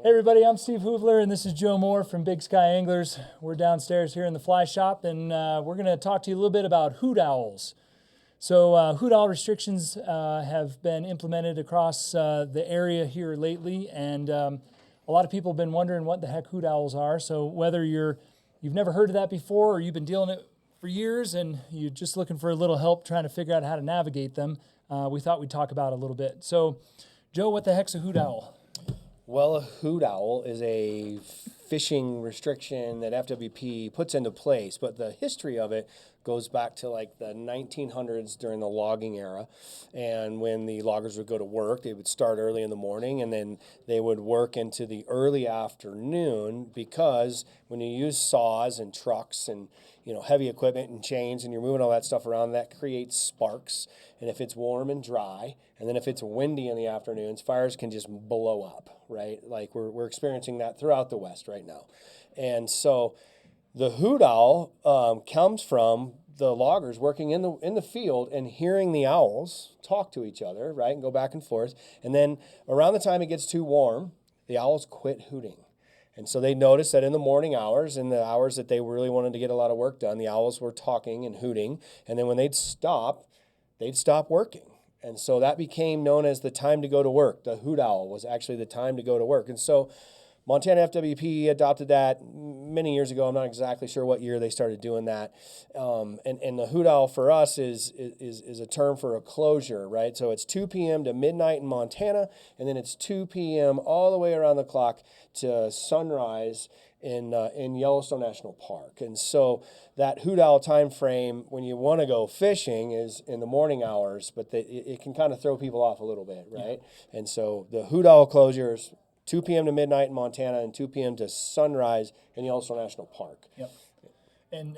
Hey everybody, I'm Steve Hoovler and this is Joe Moore from Big Sky Anglers. We're downstairs here in the fly shop and we're going to talk to you a little bit about hoot owls. So hoot owl restrictions have been implemented across the area here lately, and a lot of people have been wondering what the heck hoot owls are. So whether you've never heard of that before or you've been dealing it for years and you're just looking for a little help trying to figure out how to navigate them, we thought we'd talk about it a little bit. So Joe, what the heck's a hoot owl? Well, a hoot owl is a fishing restriction that FWP puts into place, but the history of it goes back to like the 1900s during the logging era. And when the loggers would go to work, they would start early in the morning and then they would work into the early afternoon, because when you use saws and trucks and heavy equipment and chains and you're moving all that stuff around, that creates sparks. And if it's warm and dry, and then if it's windy in the afternoons, fires can just blow up, right? Like we're experiencing that throughout the West right now. And so the hoot owl comes from the loggers working in the field and hearing the owls talk to each other, right, and go back and forth. And then around the time it gets too warm, the owls quit hooting. And so they noticed that in the morning hours, in the hours that they really wanted to get a lot of work done, the owls were talking and hooting. And then when they'd stop working. And so that became known as the time to go to work. The hoot owl was actually the time to go to work. And so Montana FWP adopted that many years ago. I'm not exactly sure what year they started doing that. And the hoot owl for us is a term for a closure, right? So it's 2 p.m. to midnight in Montana, and then it's 2 p.m. all the way around the clock to sunrise in Yellowstone National Park. And so that hoot owl time frame, when you want to go fishing, is in the morning hours, but it can kind of throw people off a little bit, right? Yeah. And so the hoot owl closures, 2 p.m. to midnight in Montana and 2 p.m. to sunrise in Yellowstone National Park. Yep. And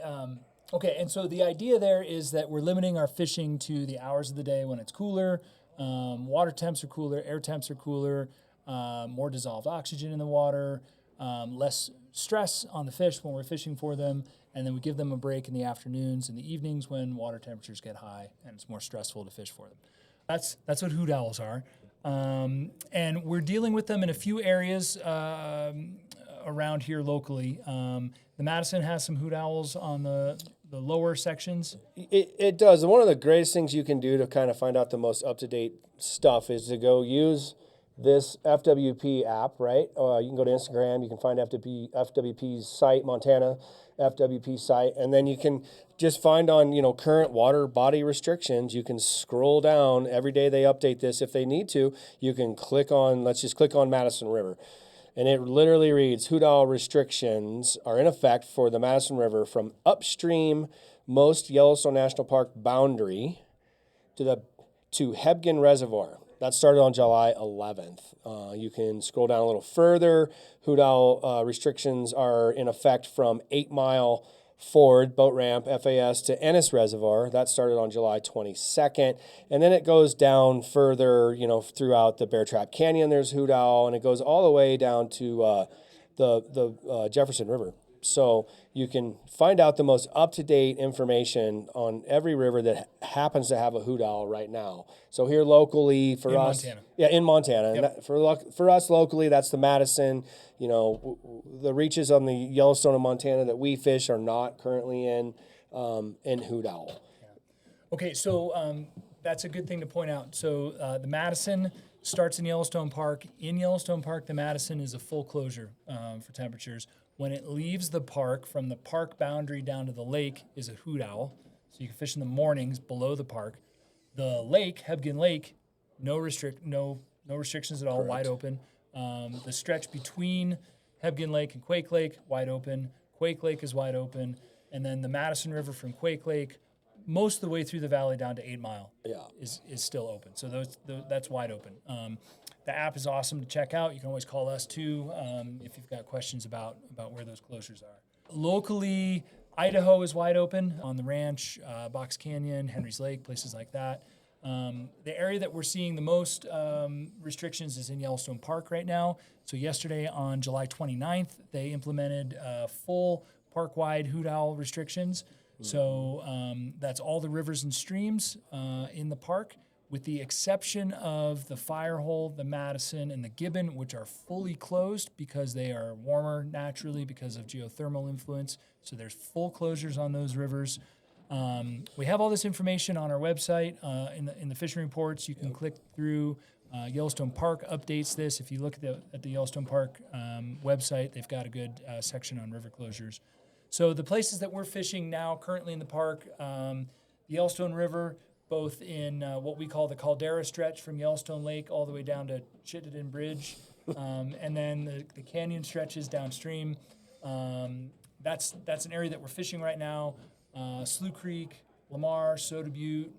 okay, and so the idea there is that we're limiting our fishing to the hours of the day when it's cooler, water temps are cooler, air temps are cooler, more dissolved oxygen in the water, less stress on the fish when we're fishing for them, and then we give them a break in the afternoons and the evenings when water temperatures get high and it's more stressful to fish for them. That's what hoot owls are. And we're dealing with them in a few areas around here locally. The Madison has some hoot owls on the lower sections. It does. And one of the greatest things you can do to kind of find out the most up-to-date stuff is to go use this FWP app, right? You can go to Instagram. You can find FWP's site, Montana FWP site, and then you can just find on current water body restrictions. You can scroll down every day. They update this if they need to. You can click on. Let's just click on Madison River, and it literally reads: Hoot owl restrictions are in effect for the Madison River from upstream most Yellowstone National Park boundary to Hebgen Reservoir. That started on July 11th. You can scroll down a little further. Hoot owl restrictions are in effect from 8 Mile Ford Boat Ramp, FAS, to Ennis Reservoir. That started on July 22nd. And then it goes down further, throughout the Bear Trap Canyon, there's hoot owl, and it goes all the way down to the Jefferson River. So you can find out the most up-to-date information on every river that happens to have a hoot owl right now. So here locally for us, Montana. Yeah, in Montana, Yep. And for us locally, that's the Madison. The reaches on the Yellowstone of Montana that we fish are not currently in hoot owl. Okay, so that's a good thing to point out. So the Madison starts in Yellowstone Park. In Yellowstone Park, the Madison is a full closure for temperatures. When it leaves the park, from the park boundary down to the lake, is a hoot owl. So you can fish in the mornings below the park. The lake, Hebgen Lake, no restrictions at all, Correct. Wide open. The stretch between Hebgen Lake and Quake Lake, wide open. Quake Lake is wide open. And then the Madison River from Quake Lake, most of the way through the valley down to 8 Mile is still open. So that's wide open. The app is awesome to check out. You can always call us too if you've got questions about where those closures are. Locally, Idaho is wide open on the ranch, Box Canyon, Henry's Lake, places like that. The area that we're seeing the most restrictions is in Yellowstone Park right now. So yesterday on July 29th, they implemented full park-wide hoot owl restrictions. So that's all the rivers and streams in the park with the exception of the Firehole, the Madison, and the Gibbon, which are fully closed because they are warmer naturally because of geothermal influence. So there's full closures on those rivers. We have all this information on our website in the fishing reports. You can click through. Yellowstone Park updates this. If you look at the Yellowstone Park website, they've got a good section on river closures. So the places that we're fishing now currently in the park, the Yellowstone River, both in what we call the Caldera stretch from Yellowstone Lake all the way down to Chittenden Bridge, and then the canyon stretches downstream. That's an area that we're fishing right now. Slough Creek, Lamar, Soda Butte,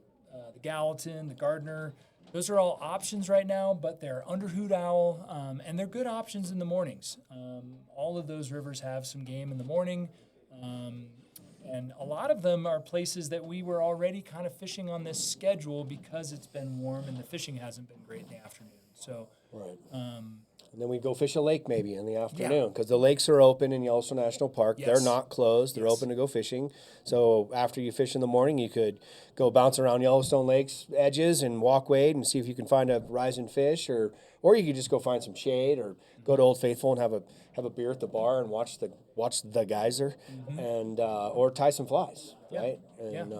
the Gallatin, the Gardner. Those are all options right now, but they're under Hoot Owl, and they're good options in the mornings. All of those rivers have some game in the morning. And a lot of them are places that we were already kind of fishing on this schedule because it's been warm and the fishing hasn't been great in the afternoon. So, right. And then we go fish a lake maybe in the afternoon because the Yeah. lakes are open in Yellowstone National Park. Yes. They're not closed. They're Yes. open to go fishing. So after you fish in the morning, you could go bounce around Yellowstone Lake's edges and walk wade and see if you can find a rising fish, or you could just go find some shade or go to Old Faithful and have a beer at the bar and watch the geyser, and or tie some flies, right? And,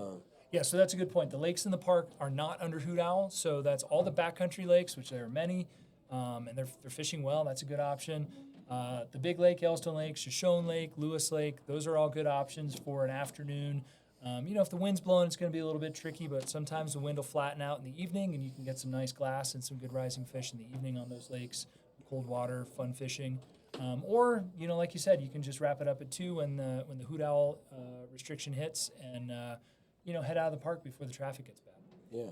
Yeah, so that's a good point. The lakes in the park are not under Hoot Owl, so that's all the backcountry lakes, which there are many, and they're fishing well. That's a good option. The Big Lake, Yellowstone Lake, Shoshone Lake, Lewis Lake, those are all good options for an afternoon. If the wind's blowing, it's going to be a little bit tricky, but sometimes the wind will flatten out in the evening, and you can get some nice glass and some good rising fish in the evening on those lakes. Cold water, fun fishing. Or, like you said, you can just wrap it up at 2 when the Hoot Owl restriction hits and, head out of the park before the traffic gets bad. yeah.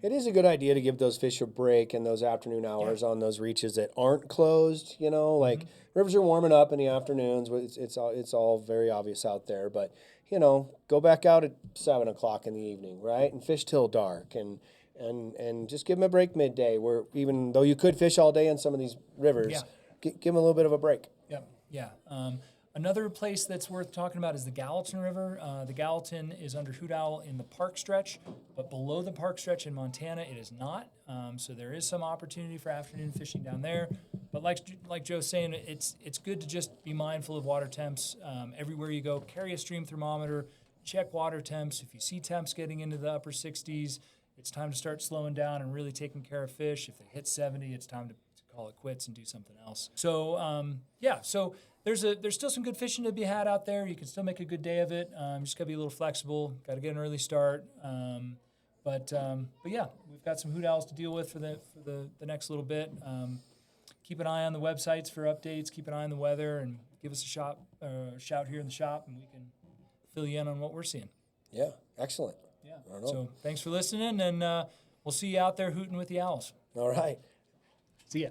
It is a good idea to give those fish a break in those afternoon hours on those reaches that aren't closed. Like rivers are warming up in the afternoons. It's all very obvious out there. But go back out at 7 o'clock in the evening, right, and fish till dark, and just give them a break midday. Where even though you could fish all day in some of these rivers, give them a little bit of a break. Yeah. Another place that's worth talking about is the Gallatin River. The Gallatin is under Hoot Owl in the park stretch, but below the park stretch in Montana, it is not. So there is some opportunity for afternoon fishing down there. But like Joe's saying, it's good to just be mindful of water temps. Everywhere you go, carry a stream thermometer, check water temps. If you see temps getting into the upper 60s, it's time to start slowing down and really taking care of fish. If they hit 70, it's time to call it quits and do something else. So, so there's still some good fishing to be had out there. You can still make a good day of it. Just got to be a little flexible. Got to get an early start. But yeah, we've got some Hoot Owls to deal with for the next little bit. Keep an eye on the websites for updates. Keep an eye on the weather, and give us a shout here in the shop, and we can fill you in on what we're seeing. Yeah, excellent. Yeah. So thanks for listening, and we'll see you out there hooting with the owls. All right. See ya.